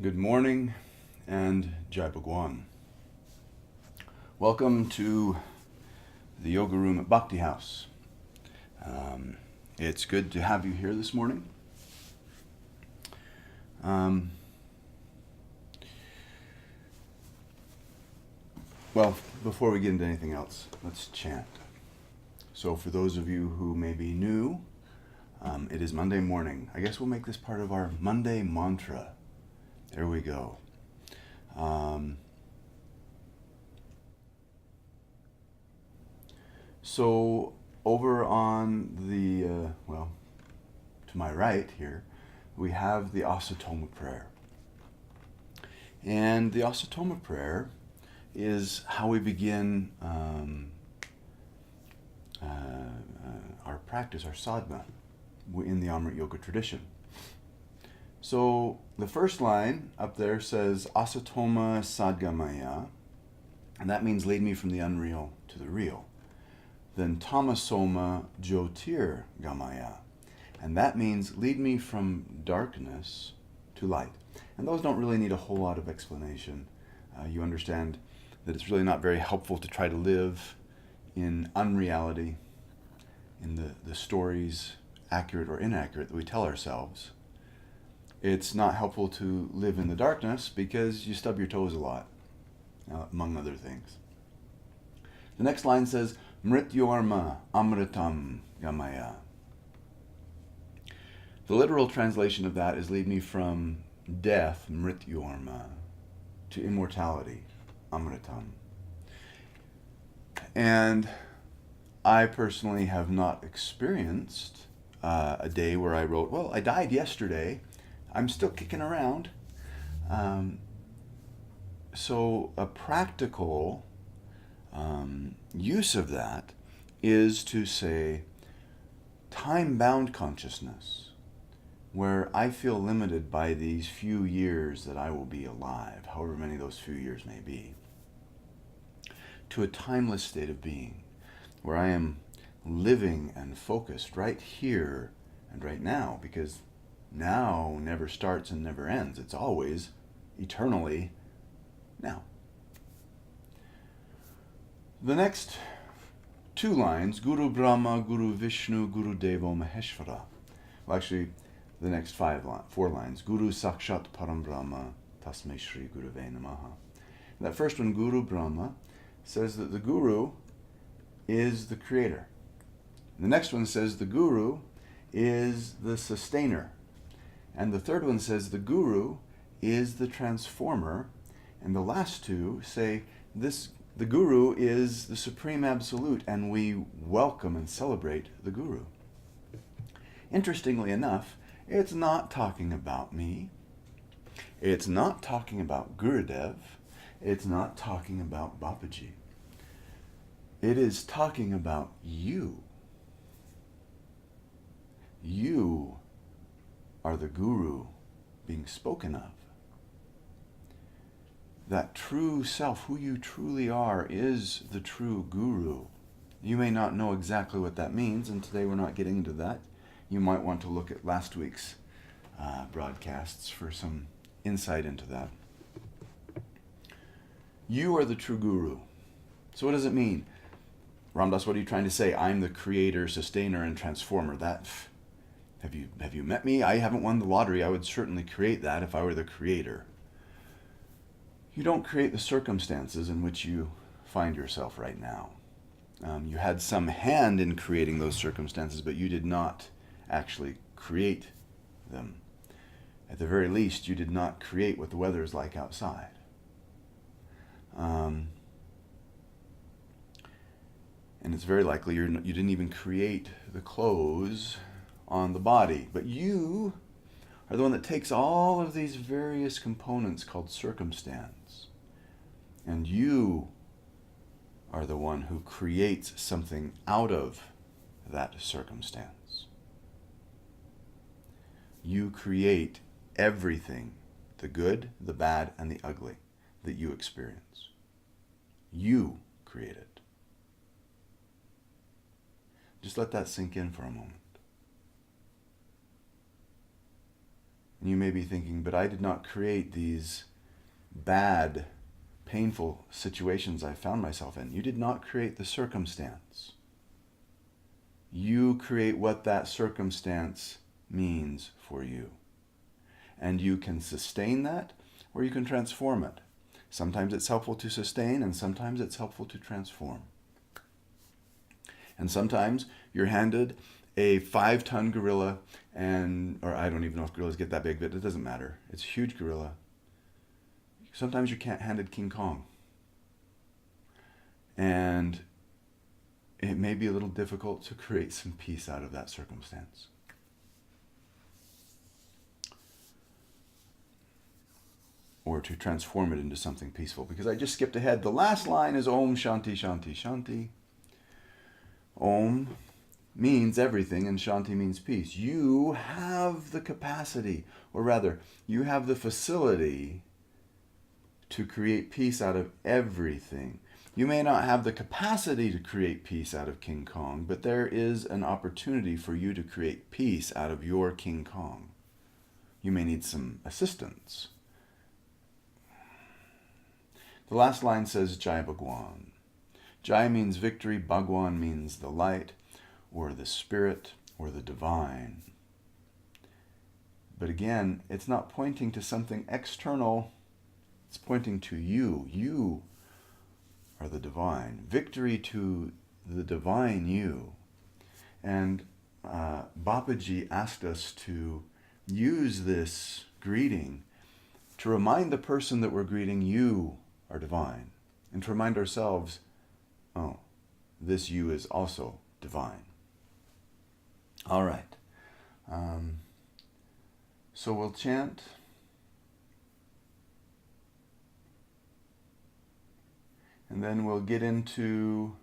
Good morning and Jai Bhagwan. Welcome to the yoga room at Bhakti House. It's good to have you here this morning. Well, before we get into anything else, let's chant. So for those of you who may be new, it is Monday morning. I guess we'll make this part of our Monday mantra. There we go. So over on the, to my right here, we have the Asatoma prayer. And the Asatoma prayer is how we begin our practice, our sadhana, in the Amrit Yoga tradition. So the first line up there says Asatoma Sadgamaya, and that means lead me from the unreal to the real. Then Tamasoma Jyotir Gamaya, and that means lead me from darkness to light. And those don't really need a whole lot of explanation. You understand that it's really not very helpful to try to live in unreality, in the stories, accurate or inaccurate, that we tell ourselves. It's not helpful to live in the darkness because you stub your toes a lot, among other things. The next line says, Mrityorma Amritam Gamaya. The literal translation of that is lead me from death, Mrityorma, to immortality, Amritam. And I personally have not experienced a day where I wrote, well, I died yesterday, I'm still kicking around. So a practical use of that is to say time-bound consciousness, where I feel limited by these few years that I will be alive, however many those few years may be, to a timeless state of being, where I am living and focused right here and right now, because now never starts and never ends. It's always eternally now. The next two lines, Guru Brahma, Guru Vishnu, Guru Devo Maheshvara. Well, actually, the next four lines, Guru Sakshat Param Brahma, Tasmai Shri Gurave Namaha. That first one, Guru Brahma, says that the Guru is the creator. The next one says the Guru is the sustainer. And the third one says the Guru is the transformer. And the last two say the Guru is the Supreme Absolute, and we welcome and celebrate the Guru. Interestingly enough, it's not talking about me. It's not talking about Gurudev. It's not talking about Babaji. It is talking about you. You are the Guru being spoken of. That true self, who you truly are, is the true Guru. You may not know exactly what that means, and today we're not getting into that. You might want to look at last week's broadcasts for some insight into that. You are the true Guru. So what does it mean? Ramdas, what are you trying to say? I'm the creator, sustainer, and transformer. That, have you met me? I haven't won the lottery. I would certainly create that if I were the creator. You don't create the circumstances in which you find yourself right now. You had some hand in creating those circumstances, but you did not actually create them. At the very least, you did not create what the weather is like outside. And it's very likely you didn't even create the clothes on the body. But you are the one that takes all of these various components called circumstance. And you are the one who creates something out of that circumstance. You create everything, the good, the bad, and the ugly, that you experience. You create it. Just let that sink in for a moment. And you may be thinking, but I did not create these bad, painful situations I found myself in. You did not create the circumstance. You create what that circumstance means for you. And you can sustain that, or you can transform it. Sometimes it's helpful to sustain, and sometimes it's helpful to transform. And sometimes you're handed a 5-ton gorilla, or I don't even know if gorillas get that big, but it doesn't matter. It's a huge gorilla. Sometimes you're handed King Kong. And it may be a little difficult to create some peace out of that circumstance. Or to transform it into something peaceful. Because I just skipped ahead. The last line is Om Shanti Shanti Shanti. Om means everything and Shanti means peace. You have the capacity, or rather, you have the facility to create peace out of everything. You may not have the capacity to create peace out of King Kong, but there is an opportunity for you to create peace out of your King Kong. You may need some assistance. The last line says Jai Bhagwan. Jai means victory, Bhagwan means the light, or the spirit, or the divine. But again, it's not pointing to something external. It's pointing to you. You are the divine. Victory to the divine you. And Babaji asked us to use this greeting to remind the person that we're greeting, you are divine. And to remind ourselves, oh, this you is also divine. All right. So we'll chant. And then we'll get into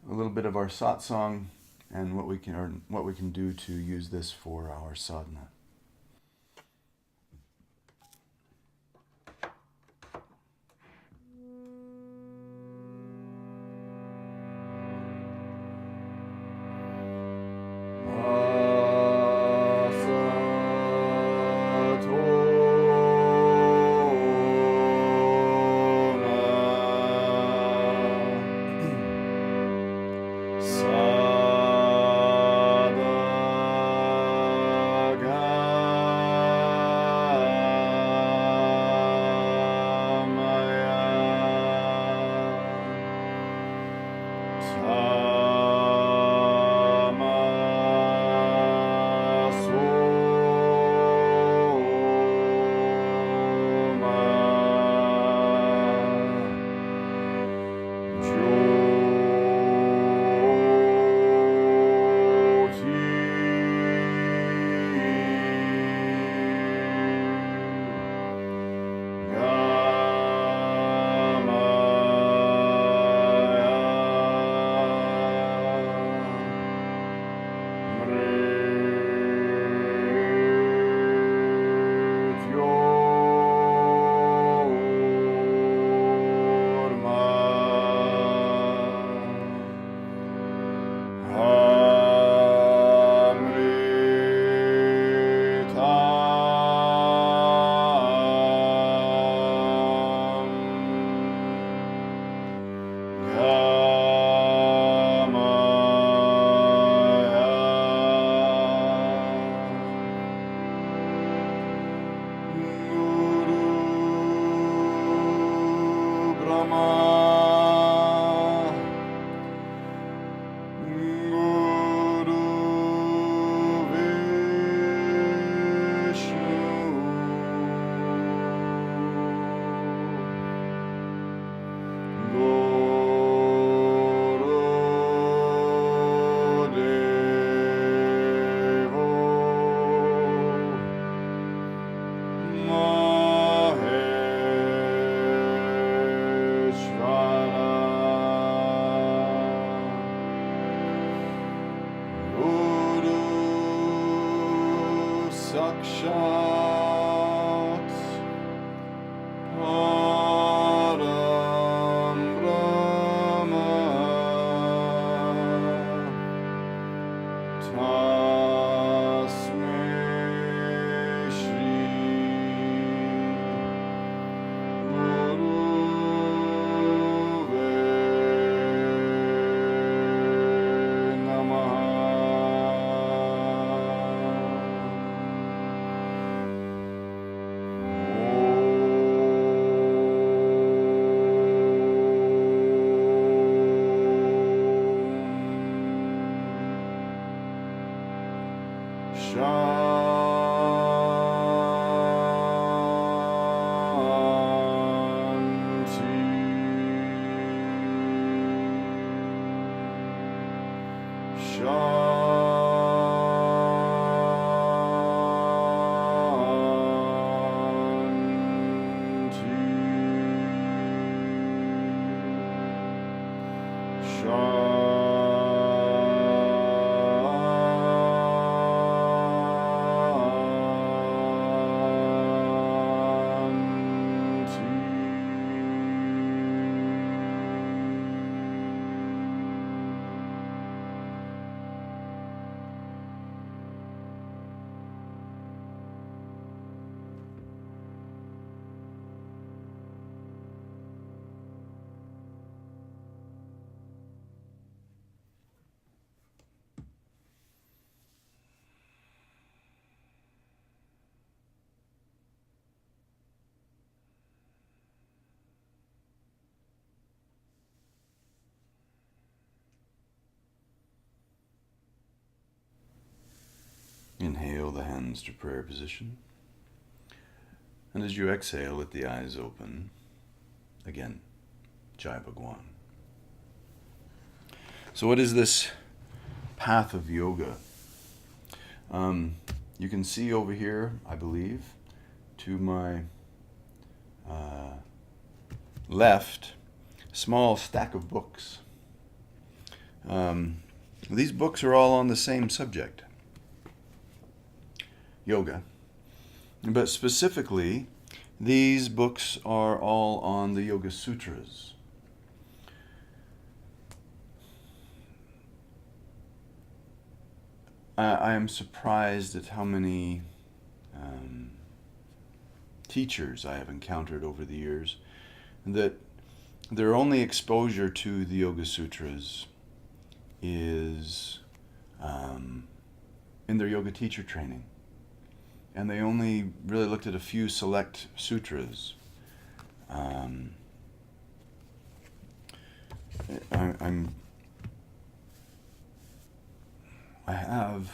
a little bit of our satsang and what we can do to use this for our sadhana. Inhale the hands to prayer position. And as you exhale with the eyes open, again, Jai Bhagwan. So what is this path of yoga? You can see over here, I believe, to my left, a small stack of books. These books are all on the same subject, yoga. But specifically, these books are all on the Yoga Sutras. I am surprised at how many teachers I have encountered over the years that their only exposure to the Yoga Sutras is in their yoga teacher training. And they only really looked at a few select sutras. I have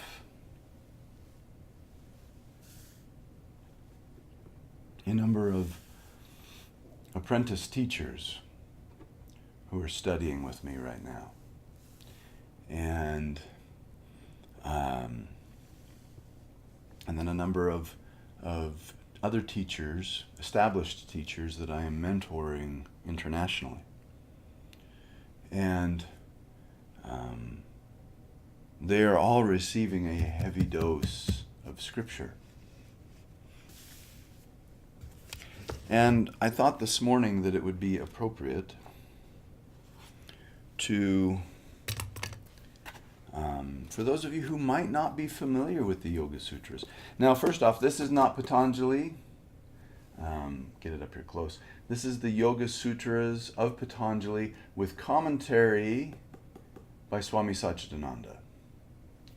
a number of apprentice teachers who are studying with me right now. And then a number of other teachers, established teachers that I am mentoring internationally. And they are all receiving a heavy dose of scripture. And I thought this morning that it would be appropriate to, for those of you who might not be familiar with the Yoga Sutras. Now, first off, this is not Patanjali. Get it up here close. This is the Yoga Sutras of Patanjali with commentary by Swami Satchidananda.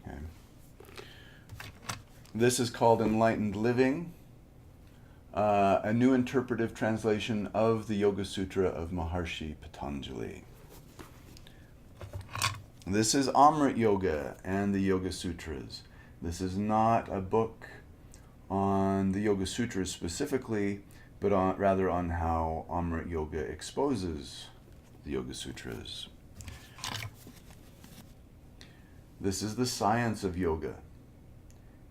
Okay. This is called Enlightened Living, a new interpretive translation of the Yoga Sutra of Maharshi Patanjali. This is Amrit Yoga and the Yoga Sutras. This is not a book on the Yoga Sutras specifically, but rather on how Amrit Yoga exposes the Yoga Sutras. This is The Science of Yoga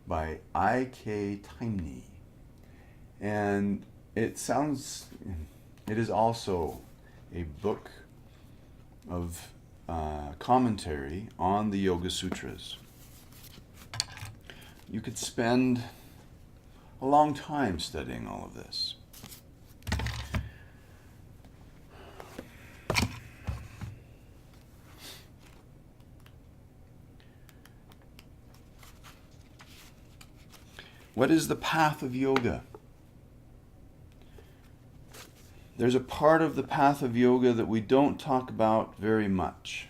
by I.K. Taimni. And it is also a book of commentary on the Yoga Sutras. You could spend a long time studying all of this. What is the path of yoga? There's a part of the path of yoga that we don't talk about very much,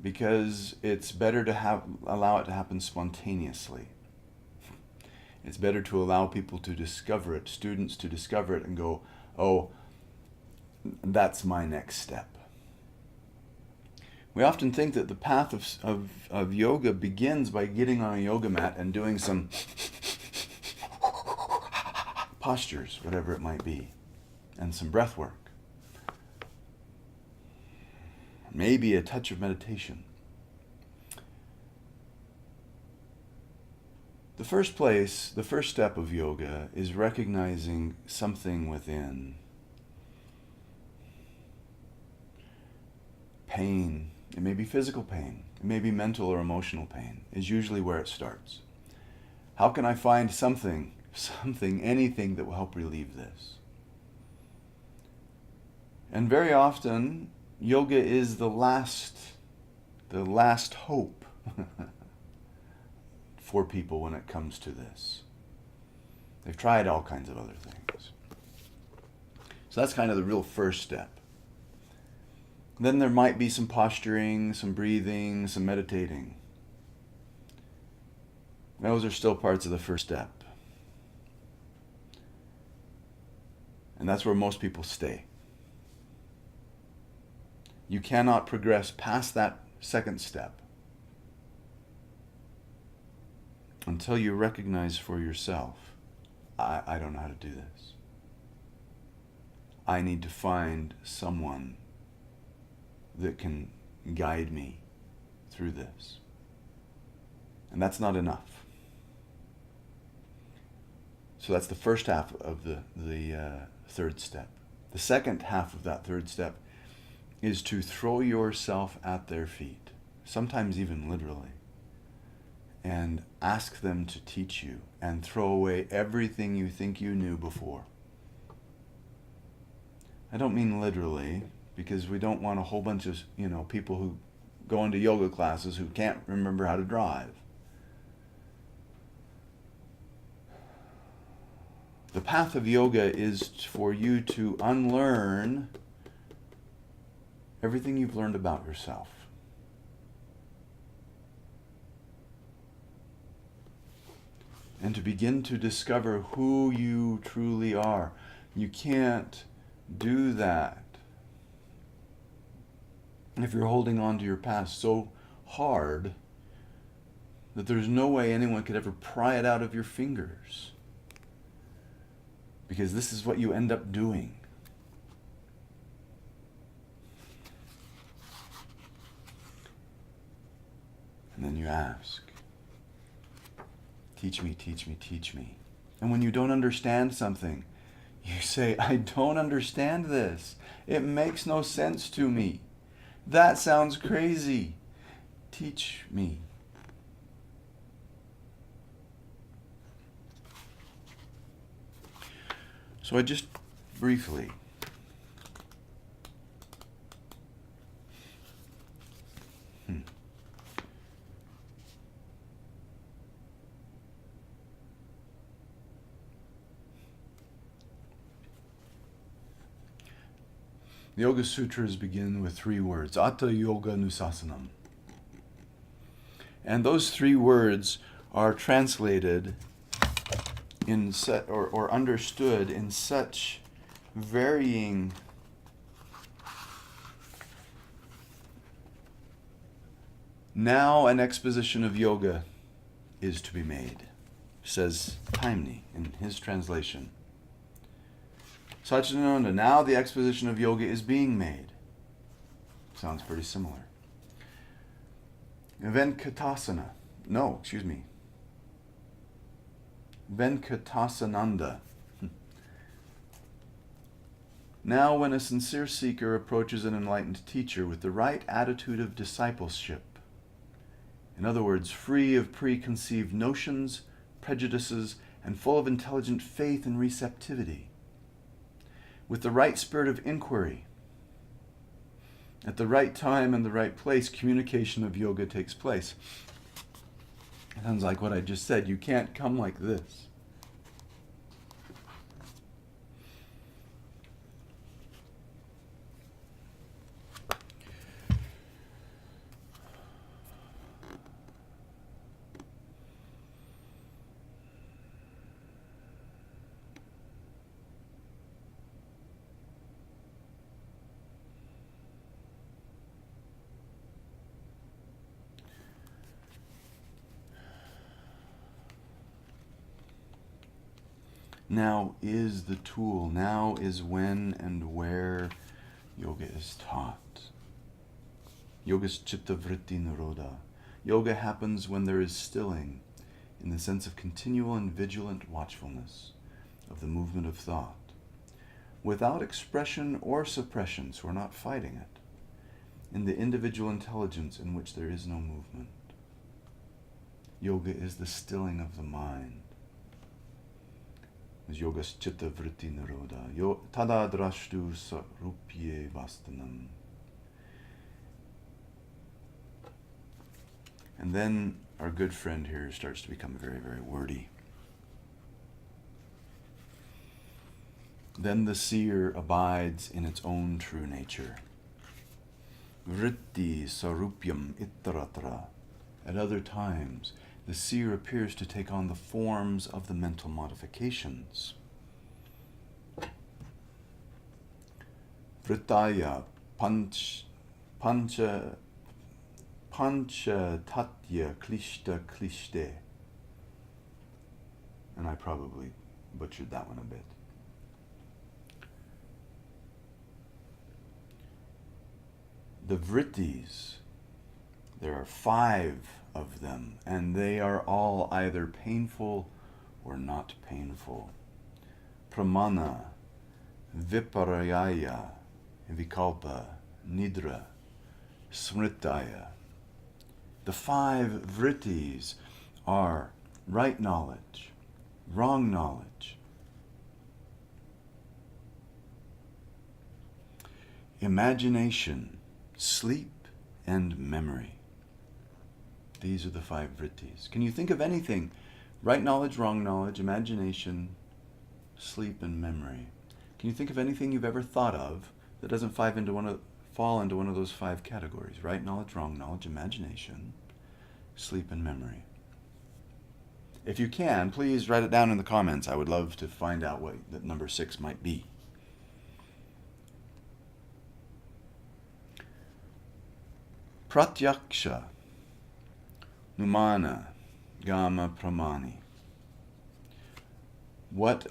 because it's better to allow it to happen spontaneously. It's better to allow people to discover it, students to discover it and go, oh, that's my next step. We often think that the path of yoga begins by getting on a yoga mat and doing some postures, whatever it might be, and some breath work. Maybe a touch of meditation. The first step of yoga is recognizing something within. Pain, it may be physical pain, it may be mental or emotional pain, is usually where it starts. How can I find something, anything that will help relieve this? And very often, yoga is the last hope for people when it comes to this. They've tried all kinds of other things. So that's kind of the real first step. Then there might be some posturing, some breathing, some meditating. Those are still parts of the first step. And that's where most people stay. You cannot progress past that second step until you recognize for yourself, I don't know how to do this. I need to find someone that can guide me through this. And that's not enough. So that's the first half of the third step. The second half of that third step is to throw yourself at their feet, sometimes even literally, and ask them to teach you and throw away everything you think you knew before. I don't mean literally, because we don't want a whole bunch of, people who go into yoga classes who can't remember how to drive. The path of yoga is for you to unlearn everything you've learned about yourself. And to begin to discover who you truly are. You can't do that if you're holding on to your past so hard that there's no way anyone could ever pry it out of your fingers. Because this is what you end up doing. And then you ask, teach me, teach me, teach me. And when you don't understand something, you say, I don't understand this. It makes no sense to me. That sounds crazy. Teach me. So I just briefly The Yoga Sutras begin with 3 words, Atta Yoga Nusasanam. And those 3 words are translated or understood in such varying now an exposition of yoga is to be made, says Taimni in his translation. Satchidananda, now the exposition of yoga is being made. Sounds pretty similar. Venkatasananda. Now when a sincere seeker approaches an enlightened teacher with the right attitude of discipleship, in other words, free of preconceived notions, prejudices, and full of intelligent faith and receptivity, with the right spirit of inquiry, at the right time and the right place, communication of yoga takes place. It sounds like what I just said. You can't come like this. Now is the tool. Now is when and where yoga is taught. Yoga's chitta vritti nirodha. Yoga happens when there is stilling, in the sense of continual and vigilant watchfulness of the movement of thought, without expression or suppression, so we're not fighting it, in the individual intelligence in which there is no movement. Yoga is the stilling of the mind. Yoga's chitta vritti nirodha. Tada drashtu sarupye vastanam. And then our good friend here starts to become very, very wordy. Then the seer abides in its own true nature. Vritti sarupyam ittaratra. At other times, the seer appears to take on the forms of the mental modifications. Vrittaya pancha tatya klishta klishte. And I probably butchered that one a bit. The vrittis, there are 5 of them, and they are all either painful or not painful. Pramana, viparayaya, vikalpa, nidra, smritaya. The 5 vrittis are right knowledge, wrong knowledge, imagination, sleep, and memory. These are the 5 vrittis. Can you think of anything? Right knowledge, wrong knowledge, imagination, sleep, and memory. Can you think of anything you've ever thought of that doesn't fall into one of those 5 categories? Right knowledge, wrong knowledge, imagination, sleep, and memory. If you can, please write it down in the comments. I would love to find out what that number 6 might be. Pratyaksha, Numana, Gama, Pramani. What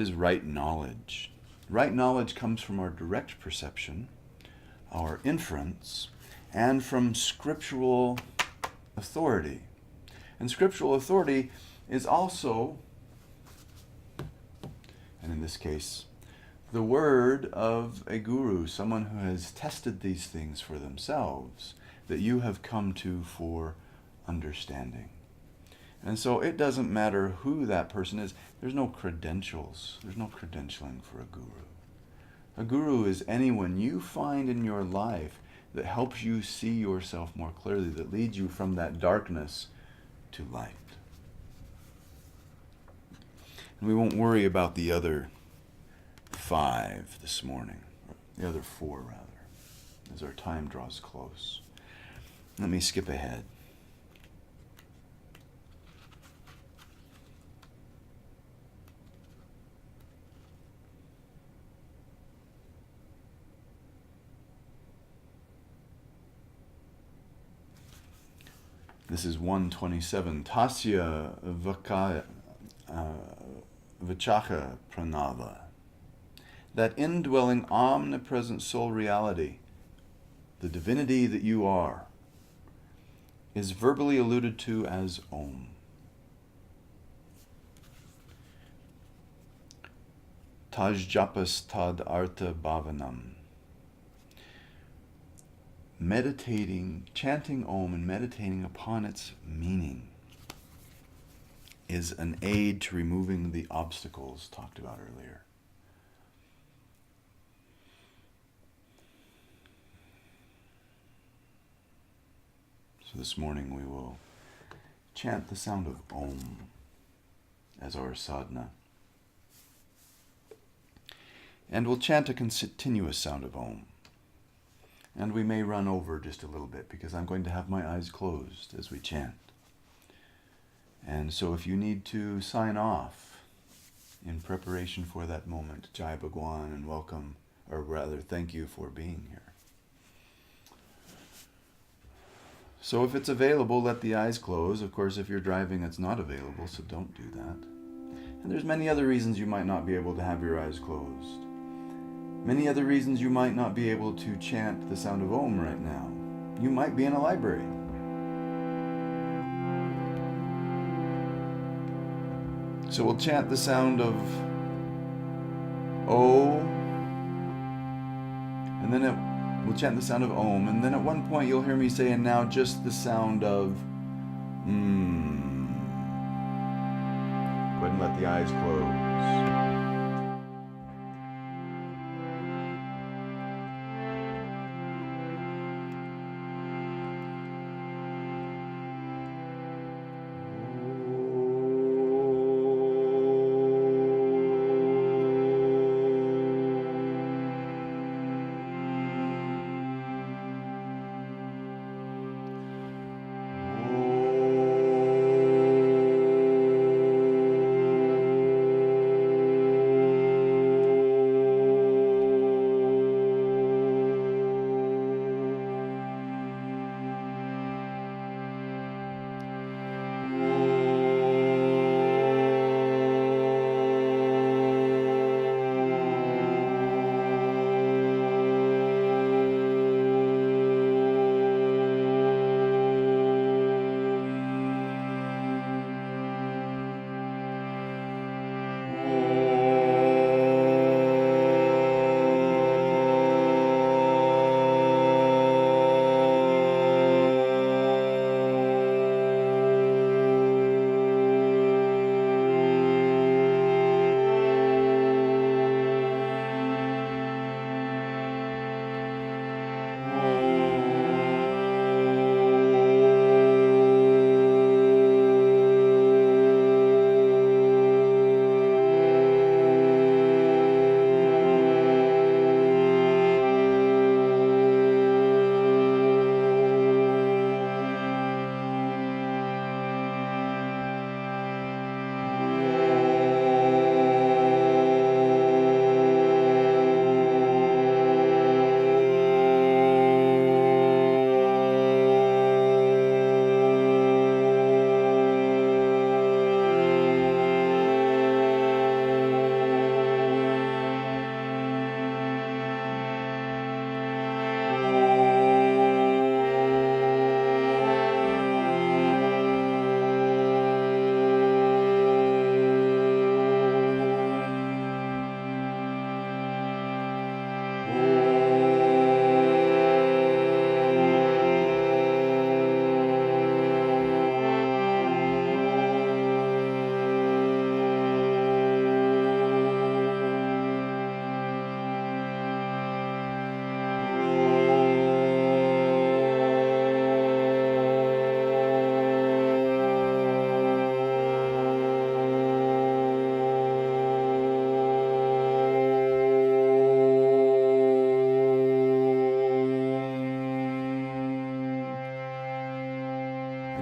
is right knowledge? Right knowledge comes from our direct perception, our inference, and from scriptural authority. And scriptural authority is also, and in this case, the word of a guru, someone who has tested these things for themselves, that you have come to for understanding. And so it doesn't matter who that person is. There's no credentials. There's no credentialing for a guru. A guru is anyone you find in your life that helps you see yourself more clearly, that leads you from that darkness to light. And we won't worry about the other 5 this morning, the other 4 rather, as our time draws close. Let me skip ahead. This is 127. Tasya Vachacha Pranava. That indwelling, omnipresent soul reality, the divinity that you are, is verbally alluded to as Om. Taj japas tad artha bhavanam. Meditating, chanting Om and meditating upon its meaning is an aid to removing the obstacles talked about earlier. So this morning we will chant the sound of Om as our sadhana. And we'll chant a continuous sound of Om. And we may run over just a little bit because I'm going to have my eyes closed as we chant. And so if you need to sign off in preparation for that moment, Jai Bhagwan and welcome, or rather thank you for being here. So if it's available, let the eyes close. Of course, if you're driving, it's not available, so don't do that. And there's many other reasons you might not be able to have your eyes closed. Many other reasons you might not be able to chant the sound of Om right now. You might be in a library. So we'll chant the sound of O, and then we'll chant the sound of Om, and then at one point you'll hear me say, and now just the sound of Go ahead and let the eyes close.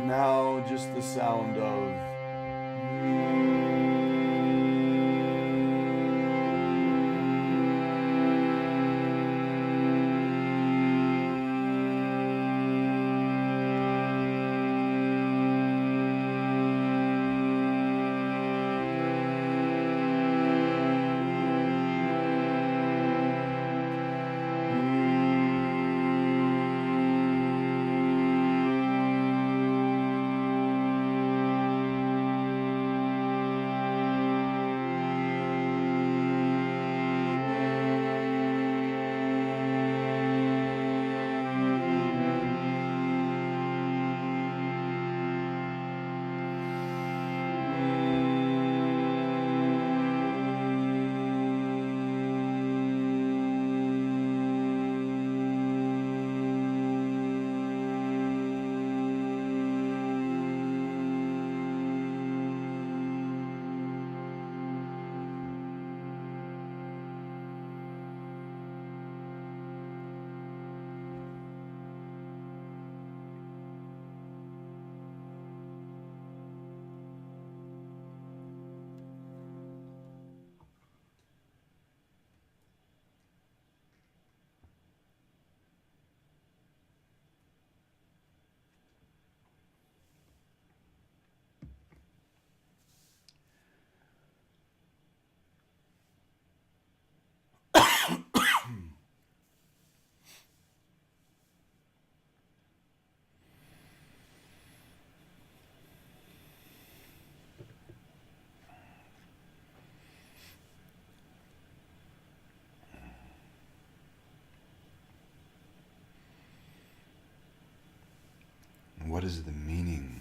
Now just the sound of is the meaning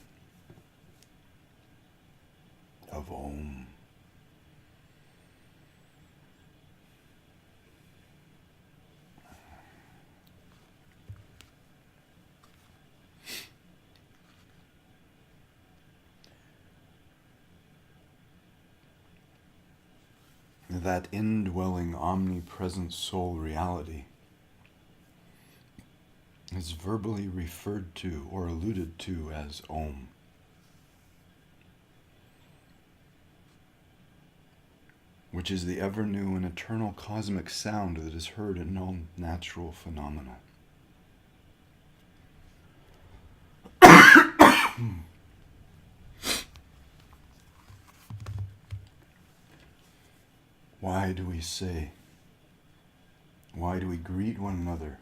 of Om? That indwelling, omnipresent soul reality is verbally referred to or alluded to as Om. Which is the ever new and eternal cosmic sound that is heard in all natural phenomena. Why do we say, why do we greet one another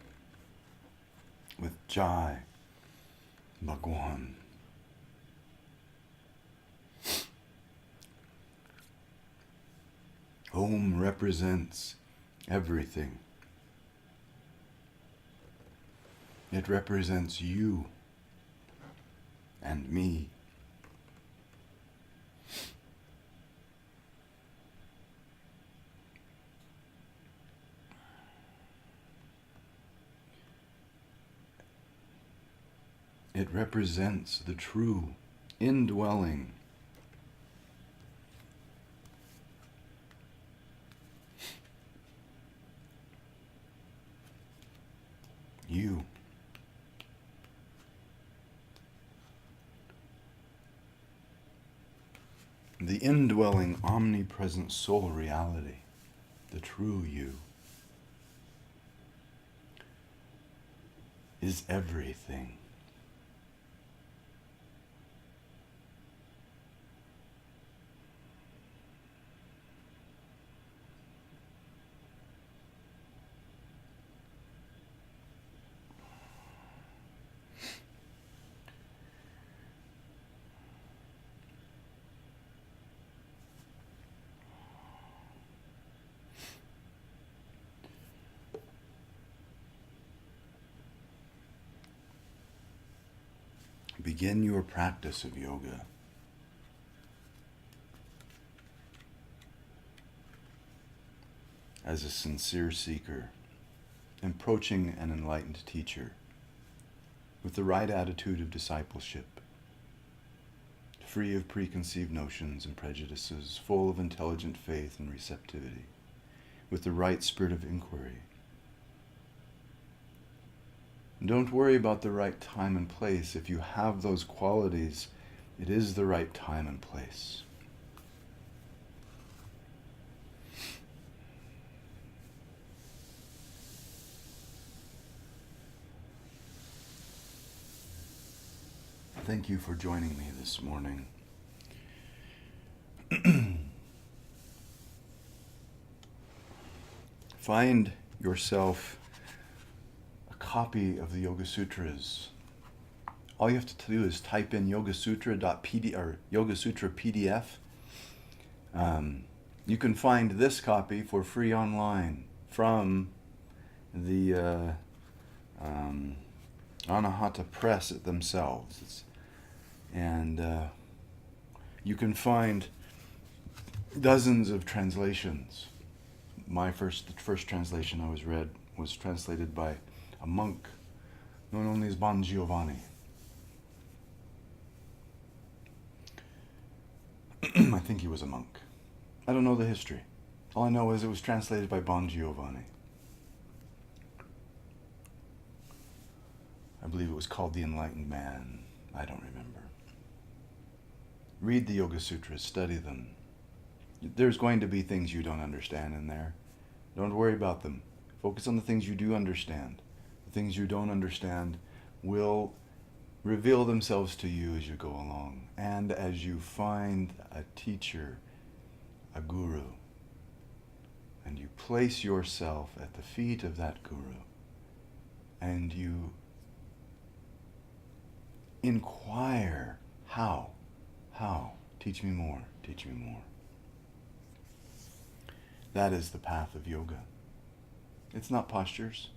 with Jai Bhagwan? Om represents everything. It represents you and me. It represents the true indwelling you. The indwelling, omnipresent soul reality, the true you, is everything. Begin your practice of yoga as a sincere seeker, approaching an enlightened teacher with the right attitude of discipleship, free of preconceived notions and prejudices, full of intelligent faith and receptivity, with the right spirit of inquiry. Don't worry about the right time and place. If you have those qualities, it is the right time and place. Thank you for joining me this morning. Find yourself copy of the Yoga Sutras. All you have to do is type in yogasutra.pd or Yoga Sutra PDF. You can find this copy for free online from the Anahata Press themselves. And you can find dozens of translations. The first translation I read was translated by a monk known only as Bon Giovanni. I think he was a monk. I don't know the history. All I know is it was translated by Bon Giovanni. I believe it was called The Enlightened Man. I don't remember. Read the Yoga Sutras, study them. There's going to be things you don't understand in there. Don't worry about them. Focus on the things you do understand. The things you don't understand will reveal themselves to you as you go along. And as you find a teacher, a guru, and you place yourself at the feet of that guru, and you inquire, how, teach me more, teach me more. That is the path of yoga. It's not postures.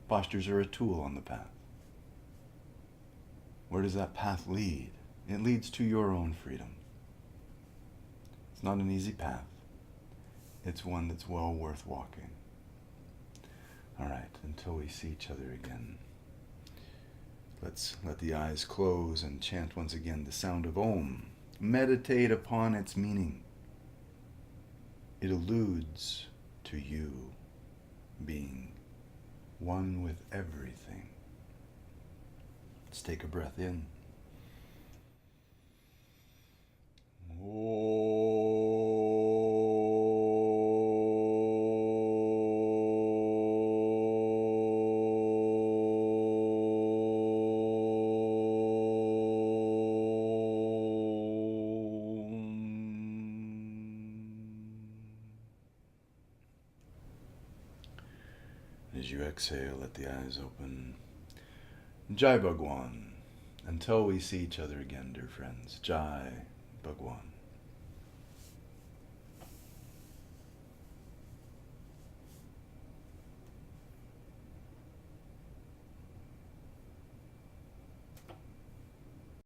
Postures are a tool on the path. Where does that path lead? It leads to your own freedom. It's not an easy path. It's one that's well worth walking. All right, until we see each other again, let's let the eyes close and chant once again the sound of Om. Meditate upon its meaning. It alludes to you being one with everything. Let's take a breath in. As you exhale, let the eyes open. Jai Bhagwan. Until we see each other again, dear friends. Jai Bhagwan.